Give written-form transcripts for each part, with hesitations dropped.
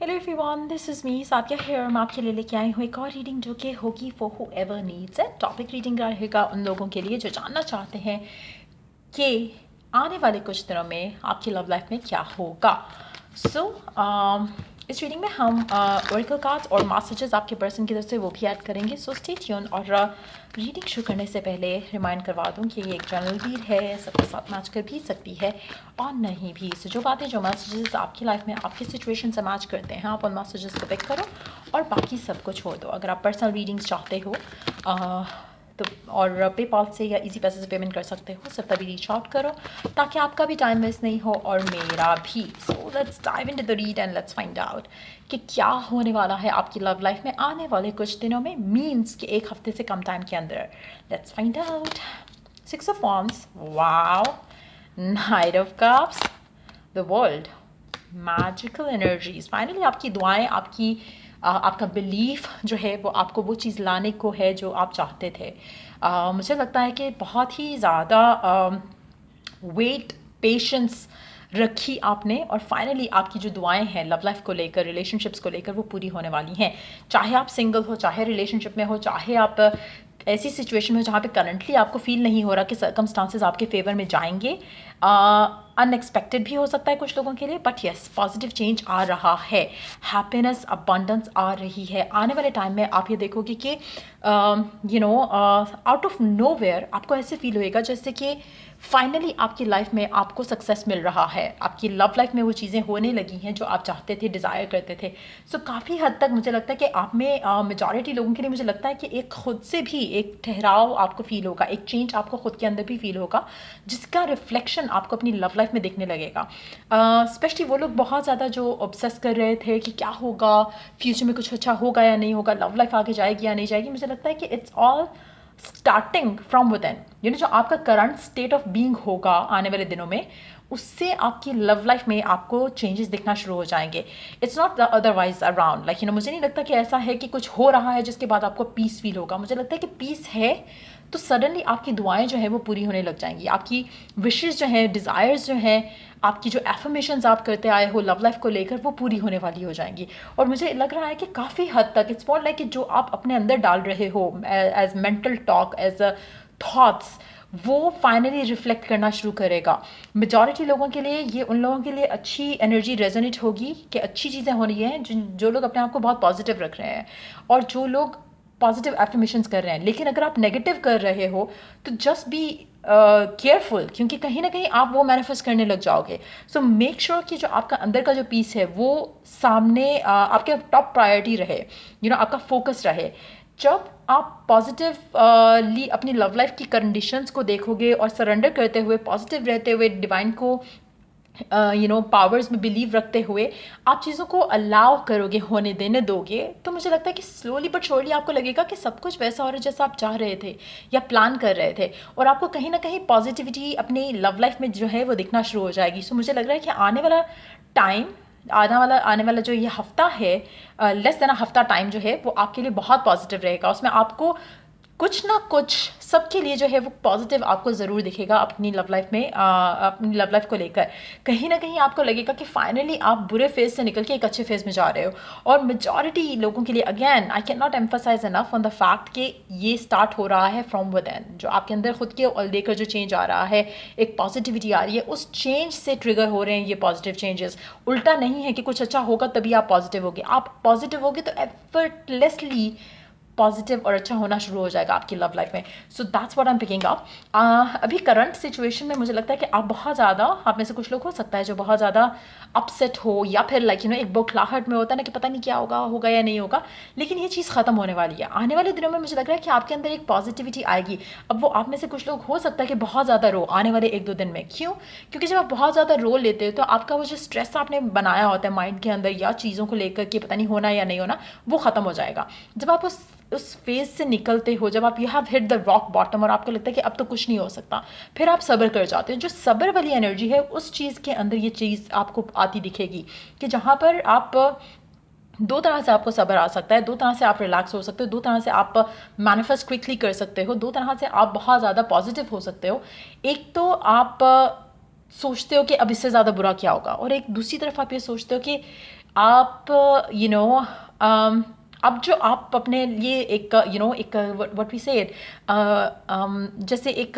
Hello everyone, this is me Sathiya here. मैं आपके लिए लेके आई हूँ एक और रीडिंग जो कि होगी फॉर हू एवर नीड्स है। टॉपिक रीडिंग रहेगा उन लोगों के लिए जो जानना चाहते हैं कि आने वाले कुछ दिनों में आपकी लव लाइफ में क्या होगा। इस रीडिंग में हम ओरेकल कार्ड्स और मैसेजेस आपके पर्सन की तरफ से वो भी ऐड करेंगे। So stay tune. और रीडिंग शुरू करने से पहले रिमाइंड करवा दूं कि ये एक जनरल रीड है, सबके साथ मैच कर भी सकती है और नहीं भी। सो जो बातें, जो मैसेजेस आपकी लाइफ में आपकी सिचुएशन से मैच करते हैं, आप उन मैसेजेस को पिक करो और बाकी सब कुछ छोड़ दो। अगर आप पर्सनल रीडिंग्स चाहते हो तो और पेपाल से या इजी पैसे से पेमेंट कर सकते हो, सिर्फ तभी रीच आउट करो ताकि आपका भी टाइम वेस्ट नहीं हो और मेरा भी। So let's dive into the read and let's find out कि क्या होने वाला है आपकी लव लाइफ में आने वाले कुछ दिनों में, मीन्स कि एक हफ्ते से कम टाइम के अंदर। Let's find out. 6 of Wands, wow, Knight of Cups, the World, magical energies. Finally आपकी दुआएं, आपका बिलीफ जो है वो आपको वो चीज़ लाने को है जो आप चाहते थे। मुझे लगता है कि बहुत ही ज़्यादा वेट, पेशेंस रखी आपने और फाइनली आपकी जो दुआएं हैं लव लाइफ को लेकर, रिलेशनशिप्स को लेकर, वो पूरी होने वाली हैं। चाहे आप सिंगल हो, चाहे रिलेशनशिप में हो, चाहे आप ऐसी सिचुएशन में जहाँ पे करंटली आपको फील नहीं हो रहा कि सर्कमस्टांसेस आपके फेवर में जाएंगे। अनएक्सपेक्टेड भी हो सकता है कुछ लोगों के लिए, बट यस, पॉजिटिव चेंज आ रहा है। हैप्पीनेस, अबंडेंस आ रही है। आने वाले टाइम में आप ये देखोगे कि आउट ऑफ नोवेयर आपको ऐसे फील होएगा जैसे कि फाइनली आपकी लाइफ में आपको सक्सेस मिल रहा है। आपकी लव लाइफ में वो चीज़ें होने लगी हैं जो आप चाहते थे, डिज़ायर करते थे। सो काफ़ी हद तक मुझे लगता है कि आप में मेजॉरिटी लोगों के लिए मुझे लगता है कि एक खुद से भी एक ठहराव आपको फील होगा, एक चेंज आपको खुद के अंदर भी फील होगा, जिसका रिफ्लेक्शन आपको अपनी लव लाइफ में दिखने लगेगा। स्पेशली वो लोग बहुत ज़्यादा जो ऑब्सेस कर रहे थे कि क्या होगा, फ्यूचर में कुछ अच्छा होगा या नहीं होगा, लव लाइफ आगे जाएगी या नहीं जाएगी। मुझे लगता है कि it's all starting from within. जो आपका करंट स्टेट ऑफ बीइंग होगा आने वाले दिनों में, उससे आपकी लव लाइफ में आपको चेंजेस दिखना शुरू हो जाएंगे। It's not the otherwise around, मुझे नहीं लगता कि ऐसा है कि कुछ हो रहा है जिसके बाद आपको पीस फील होगा। मुझे लगता है कि पीस है तो सडनली आपकी दुआएं जो है वो पूरी होने लग जाएंगी। आपकी विशेस जो है, डिज़ायर्स जो हैं, आपकी जो एफर्मेशंस आप करते आए हो लव लाइफ को लेकर, वो पूरी होने वाली हो जाएंगी। और मुझे लग रहा है कि काफ़ी हद तक इट्स मोर लाइक कि जो आप अपने अंदर डाल रहे हो as mental talk, as a thoughts, वो फाइनली रिफ्लेक्ट करना शुरू करेगा। मेजॉरिटी लोगों के लिए, ये उन लोगों के लिए अच्छी एनर्जी रेजोनेट होगी कि अच्छी चीज़ें हो रही हैं, जो लोग अपने आप को बहुत पॉजिटिव रख रहे हैं और जो लोग पॉजिटिव एफर्मेशंस कर रहे हैं। लेकिन अगर आप नेगेटिव कर रहे हो तो जस्ट बी केयरफुल, क्योंकि कहीं ना कहीं आप वो मैनिफेस्ट करने लग जाओगे। सो मेक श्योर कि जो आपका अंदर का जो पीस है वो सामने आपके टॉप प्रायोरिटी रहे, आपका फोकस रहे। जब आप पॉजिटिवली अपनी लव लाइफ की कंडीशंस को देखोगे और सरेंडर करते हुए, पॉजिटिव रहते हुए, डिवाइन को पावर्स में बिलीव रखते हुए आप चीज़ों को अलाउ करोगे, होने देने दोगे, तो मुझे लगता है कि स्लोली बट श्योरली आपको लगेगा कि सब कुछ वैसा हो रहा है जैसा आप चाह रहे थे या प्लान कर रहे थे, और आपको कहीं ना कहीं पॉजिटिविटी अपनी लव लाइफ में जो है वो दिखना शुरू हो जाएगी। सो मुझे लग रहा है कि आने वाला टाइम, आने वाला जो ये हफ्ता है, लेस देन हफ्ता टाइम जो है वो आपके लिए बहुत पॉजिटिव रहेगा। उसमें आपको कुछ ना कुछ सबके लिए जो है वो पॉजिटिव आपको ज़रूर दिखेगा अपनी लव लाइफ में। अपनी लव लाइफ को लेकर कहीं ना कहीं आपको लगेगा कि फाइनली आप बुरे फेज से निकल के एक अच्छे फेज में जा रहे हो। और मेजॉरिटी लोगों के लिए, again I can not emphasise enough on the fact कि ये स्टार्ट हो रहा है फ्रॉम विदिन। जो आपके अंदर खुद के लेकर जो चेंज आ रहा है, एक पॉजिटिविटी आ रही है, उस चेंज से ट्रिगर हो रहे हैं ये पॉजिटिव चेंजेस। उल्टा नहीं है कि कुछ अच्छा होगा तभी आप पॉजिटिव होगे। आप पॉजिटिव होगे तो एफर्टलेसली पॉजिटिव और अच्छा होना शुरू हो जाएगा आपकी लव लाइफ में। So that's what I am picking up. अभी करंट सिचुएशन में मुझे लगता है कि आप बहुत ज़्यादा, आप में से कुछ लोग हो सकता है जो बहुत ज़्यादा अपसेट हो, या फिर एक बौखलाहट में होता है ना कि पता नहीं क्या होगा या नहीं होगा। लेकिन ये चीज़ ख़त्म होने वाली है आने वाले दिनों में। मुझे लग रहा है कि आपके अंदर एक पॉजिटिविटी आएगी। अब वो आप में से कुछ लोग हो सकता है कि बहुत ज़्यादा रो आने वाले 1-2 दिन में। क्यों? क्योंकि जब आप बहुत ज़्यादा रो लेते हो तो आपका वो जो स्ट्रेस आपने बनाया होता है माइंड के अंदर या चीज़ों को लेकर कि पता नहीं होना या नहीं होना, वो ख़त्म हो जाएगा। जब आप उस फेज से निकलते हो, जब आप you have hit the rock bottom और आपको लगता है कि अब तो कुछ नहीं हो सकता, फिर आप सब्र कर जाते हो। जो सब्र वाली एनर्जी है, उस चीज़ के अंदर ये चीज़ आपको आती दिखेगी कि जहाँ पर आप दो तरह से आपको सब्र आ सकता है, दो तरह से आप रिलैक्स हो सकते हो, दो तरह से आप मैनिफेस्ट क्विकली कर सकते हो, दो तरह से आप बहुत ज़्यादा पॉजिटिव हो सकते हो। एक तो आप सोचते हो कि अब इससे ज़्यादा बुरा क्या होगा, और एक दूसरी तरफ आप ये सोचते हो कि आप यू नो अब जो आप अपने लिए एक एक व्हाट वी से इट जैसे एक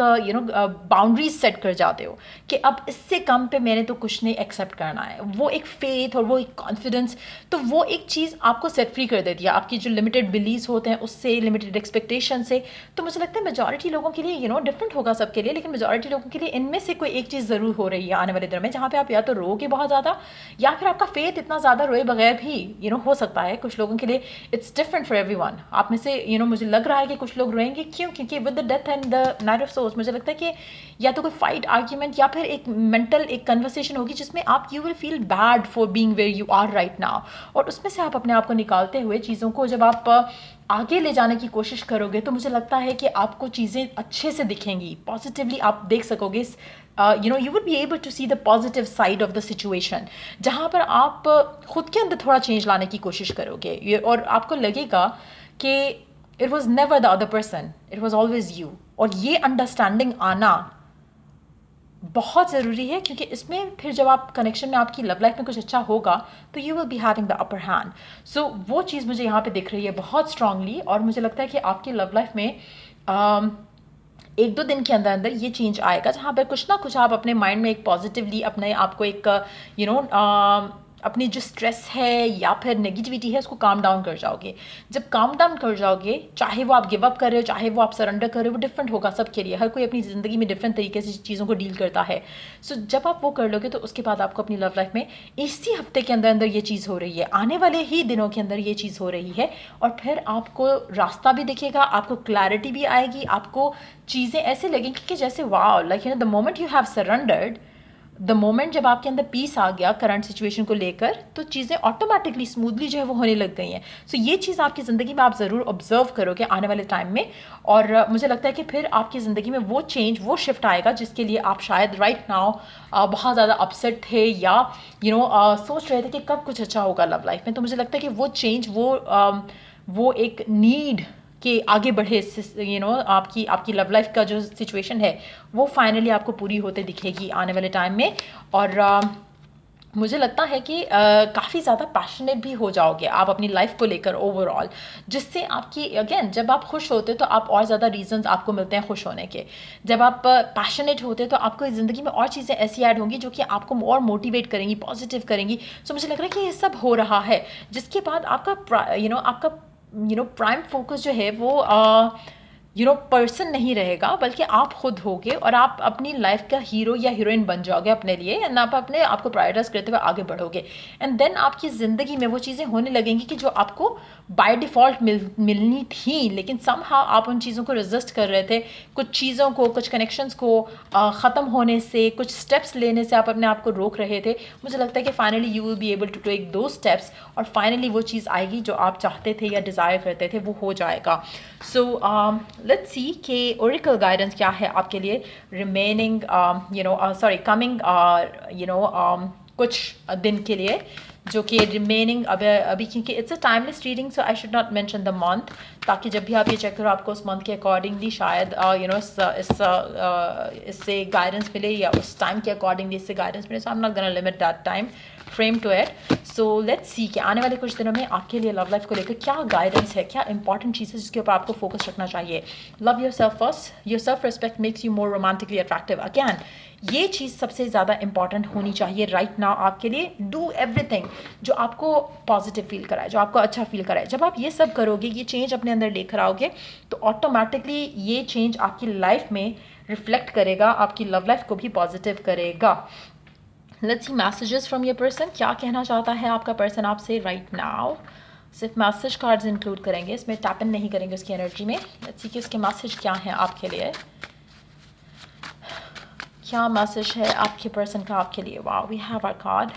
बाउंड्रीज सेट कर जाते हो कि अब इससे कम पे मैंने तो कुछ नहीं एक्सेप्ट करना है, वो एक फेथ और वो एक कॉन्फिडेंस, तो वो एक चीज़ आपको सेट फ्री कर देती है आपकी जो लिमिटेड बिलीव्स होते हैं उससे, लिमिटेड एक्सपेक्टेशन से। तो मुझे लगता है मेजॉरिटी लोगों के लिए डिफरेंट होगा सबके लिए, लेकिन मेजॉरिटी लोगों के लिए इनमें से कोई एक चीज़ ज़रूर हो रही है आने वाले दिनों में, जहाँ पे आप या तो रोगे बहुत ज़्यादा या फिर आपका फेथ इतना ज़्यादा रोए बगैर भी हो सकता है। कुछ लोगों के लिए इट्स डिफरेंट फॉर एवरीवन। आप में से मुझे लग रहा है कि कुछ लोग रोएंगे, क्यों? क्योंकि with the death and the night of souls मुझे लगता है कि या तो कोई फाइट आर्ग्यूमेंट या फिर एक मेंटल एक कन्वर्सेशन होगी जिसमें आप you will feel bad for being where you are right now, और उसमें से आप अपने आप को निकालते हुए चीज़ों को जब आप आगे ले जाने की कोशिश करोगे तो मुझे लगता है कि आपको चीज़ें अच्छे से दिखेंगी, पॉजिटिवली आप देख सकोगे। You would be able to see the positive side of the situation, जहाँ पर आप खुद के अंदर थोड़ा चेंज लाने की कोशिश करोगे और आपको लगेगा कि it was never the other person, it was always you. और ये अंडरस्टैंडिंग आना बहुत ज़रूरी है, क्योंकि इसमें फिर जब आप कनेक्शन में आपकी लव लाइफ में कुछ अच्छा होगा तो you will be having the upper hand. So वो चीज़ मुझे यहाँ पे दिख रही है बहुत स्ट्रांगली, और मुझे लगता है कि आपकी लव लाइफ में एक दो दिन के अंदर अंदर ये चेंज आएगा, जहाँ पर कुछ ना कुछ आप अपने माइंड में एक पॉजिटिवली अपने आप को एक अपनी जो स्ट्रेस है या फिर नेगेटिविटी है उसको काम डाउन कर जाओगे। जब काम डाउन कर जाओगे, चाहे वो आप गिव अप कर रहे हो चाहे वो आप सरेंडर कर रहे हो, वो डिफरेंट होगा सबके लिए, हर कोई अपनी ज़िंदगी में डिफरेंट तरीके से चीज़ों को डील करता है। सो जब आप वो कर लोगे तो उसके बाद आपको अपनी लव लाइफ में इसी हफ्ते के अंदर अंदर ये चीज़ हो रही है, आने वाले ही दिनों के अंदर ये चीज़ हो रही है, और फिर आपको रास्ता भी दिखेगा, आपको क्लैरिटी भी आएगी, आपको चीज़ें ऐसे लगेंगी कि जैसे wow, like the moment you have surrendered, the moment जब आपके अंदर पीस आ गया करंट सिचुएशन को लेकर, तो चीज़ें ऑटोमेटिकली स्मूथली जो है वो होने लग गई हैं। सो ये चीज़ आपकी ज़िंदगी में आप ज़रूर ऑब्जर्व करोगे आने वाले टाइम में, और मुझे लगता है कि फिर आपकी ज़िंदगी में वो चेंज, वो शिफ्ट आएगा जिसके लिए आप शायद राइट नाउ बहुत ज़्यादा अपसेट थे या सोच रहे थे कि कब कुछ अच्छा होगा लव लाइफ में। तो मुझे लगता है कि वो चेंज, वो एक नीड कि आगे बढ़े, आपकी लव लाइफ का जो सिचुएशन है वो फाइनली आपको पूरी होते दिखेगी आने वाले टाइम में। और मुझे लगता है कि काफ़ी ज़्यादा पैशनेट भी हो जाओगे आप अपनी लाइफ को लेकर ओवरऑल, जिससे आपकी अगेन जब आप खुश होते तो आप और ज़्यादा रीजंस आपको मिलते हैं खुश होने के। जब आप पैशनेट होते तो आपको ज़िंदगी में और चीज़ें ऐसी ऐड होंगी जो कि आपको और मोटिवेट करेंगी, पॉजिटिव करेंगी। सो मुझे लग रहा है कि ये सब हो रहा है, जिसके बाद आपका प्राइम फोकस जो है वो पर्सन नहीं रहेगा, बल्कि आप खुद होगे और आप अपनी लाइफ का हीरो या हीरोइन बन जाओगे अपने लिए, एंड आप अपने आपको प्रायोरिटाइज करते हुए आगे बढ़ोगे। एंड देन आपकी ज़िंदगी में वो चीज़ें होने लगेंगी कि जो आपको बाय डिफ़ॉल्ट मिलनी थी, लेकिन समहाउ आप उन चीज़ों को रेजिस्ट कर रहे थे, कुछ चीज़ों को, कुछ कनेक्शंस को ख़त्म होने से, कुछ स्टेप्स लेने से आप अपने आप को रोक रहे थे। मुझे लगता है कि finally you will be able to take दो स्टेप्स, और फाइनली वो चीज़ आएगी जो आप चाहते थे या डिज़ायर करते थे, वो हो जाएगा। सो लेट्स सी कि ओरेकल गाइडेंस क्या है आपके लिए रिमेनिंग कमिंग कुछ दिन के लिए, जो कि रिमेनिंग अभी क्योंकि it's a timeless reading, so I should not mention the month, ताकि जब भी आप ये चेक करो आपको उस मंथ के अकॉर्डिंगली शायद इससे गाइडेंस मिले, या उस टाइम के अकॉर्डिंगली इससे गाइडेंस मिले। So I am not gonna limit that time frame to it. So let's see कि आने वाले कुछ दिनों में आपके लिए लव लाइफ को लेकर क्या गाइडेंस है, क्या इंपॉर्टेंट चीज़ है जिसके ऊपर आपको फोकस रखना चाहिए। Love yourself first, your self respect makes you more romantically attractive. Again ये चीज़ सबसे ज़्यादा इंपॉर्टेंट होनी चाहिए राइट नाउ आपके लिए। डू एवरीथिंग जो आपको पॉजिटिव फील कराए, जो आपको अच्छा फील कराए। जब आप ये सब करोगे, ये चेंज अपने अंदर लेकर आओगे, तो ऑटोमेटिकली ये चेंज आपकी लाइफ में रिफ्लेक्ट करेगा, आपकी लव लाइफ को भी पॉजिटिव करेगा। Let's see messages from your person, क्या कहना चाहता है आपका पर्सन आपसे राइट नाउ। सिर्फ मैसेज कार्ड्स इंक्लूड करेंगे, इसमें टैप इन नहीं करेंगे उसकी एनर्जी में। लेट्स सी कि उसके मैसेज क्या हैं आपके लिए, क्या मैसेज है आपके पर्सन का आपके लिए। Wow, we have our card,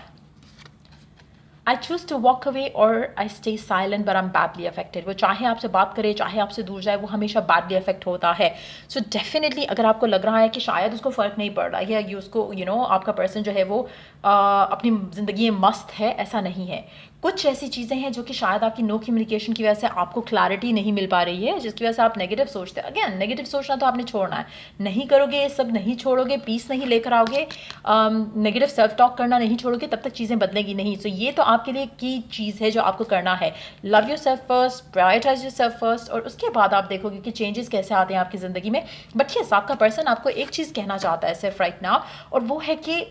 I choose to walk away और I stay silent but I am badly affected. वो चाहे आपसे बात करे चाहे आपसे दूर जाए, वो हमेशा बैडली अफेक्ट होता है। सो डेफिनेटली अगर आपको लग रहा है कि शायद उसको फ़र्क नहीं पड़ रहा है, या ये उसको आपका पर्सन जो है वो अपनी ज़िंदगी में मस्त है, ऐसा नहीं है। कुछ ऐसी चीज़ें हैं जो कि शायद आपकी नो कम्युनिकेशन की वजह से आपको क्लैरिटी नहीं मिल पा रही है, जिसकी वजह से आप नेगेटिव सोचते हैं। अगेन नेगेटिव सोचना तो आपने छोड़ना है, नहीं करोगे ये सब, नहीं छोड़ोगे, पीस नहीं लेकर आओगे, नेगेटिव सेल्फ टॉक करना नहीं छोड़ोगे, तब तक चीज़ें बदलेंगी नहीं। सो ये तो आपके लिए की चीज़ है जो आपको करना है। Love yourself first, prioritise yourself first, और उसके बाद आप देखोगे कि चेंजेस कैसे आते हैं आपकी ज़िंदगी में। बट यस, आपका पर्सन आपको एक चीज़ कहना चाहता है सिर्फ राइट नाउ, और वो है कि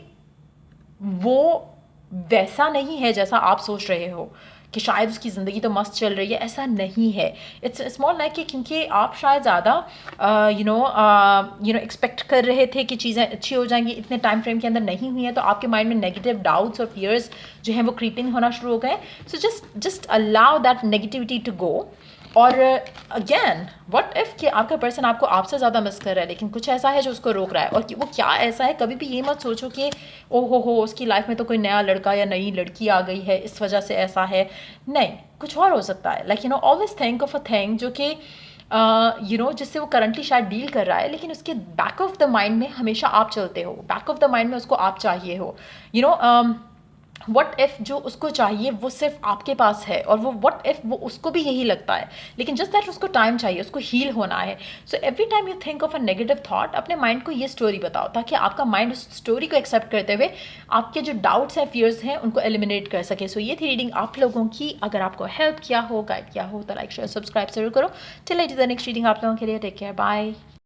वो वैसा नहीं है जैसा आप सोच रहे हो कि शायद उसकी ज़िंदगी तो मस्त चल रही है। ऐसा नहीं है। इट्स स्मॉल लाइक कि क्योंकि आप शायद ज़्यादा एक्सपेक्ट कर रहे थे कि चीज़ें अच्छी हो जाएंगी, इतने टाइम फ्रेम के अंदर नहीं हुई हैं, तो आपके माइंड में नेगेटिव डाउट्स और फियर्स जो हैं वो क्रीपिंग होना शुरू हो गए। So just allow that negativity to go. और अगेन व्हाट इफ़ कि आपका पर्सन आपको आपसे ज़्यादा मिस कर रहा है, लेकिन कुछ ऐसा है जो उसको रोक रहा है। और वो क्या ऐसा है, कभी भी ये मत सोचो कि ओ हो उसकी लाइफ में तो कोई नया लड़का या नई लड़की आ गई है इस वजह से ऐसा है। नहीं, कुछ और हो सकता है। Like always think of a thing जो कि जिससे वो करंटली शायद डील कर रहा है, लेकिन उसके बैक ऑफ द माइंड में हमेशा आप चलते हो, बैक ऑफ द माइंड में उसको आप चाहिए हो। व्हाट इफ़ जो उसको चाहिए वो सिर्फ आपके पास है, और वो व्हाट इफ़ वो उसको भी यही लगता है, लेकिन जस्ट दैट उसको टाइम चाहिए, उसको हील होना है। So every time you think of a negative thought, अपने माइंड को ये स्टोरी बताओ, ताकि आपका माइंड उस स्टोरी को एक्सेप्ट करते हुए आपके जो डाउट्स हैं, फियर्स हैं, उनको एलिमिनेट कर सके। सो ये थी रीडिंग आप लोगों की। अगर आपको हेल्प किया हो, गाइड किया हो, तो लाइक शेयर सब्सक्राइब जरूर करो। Till I do the next reading आप लोगों के लिए टेक केयर, बाय।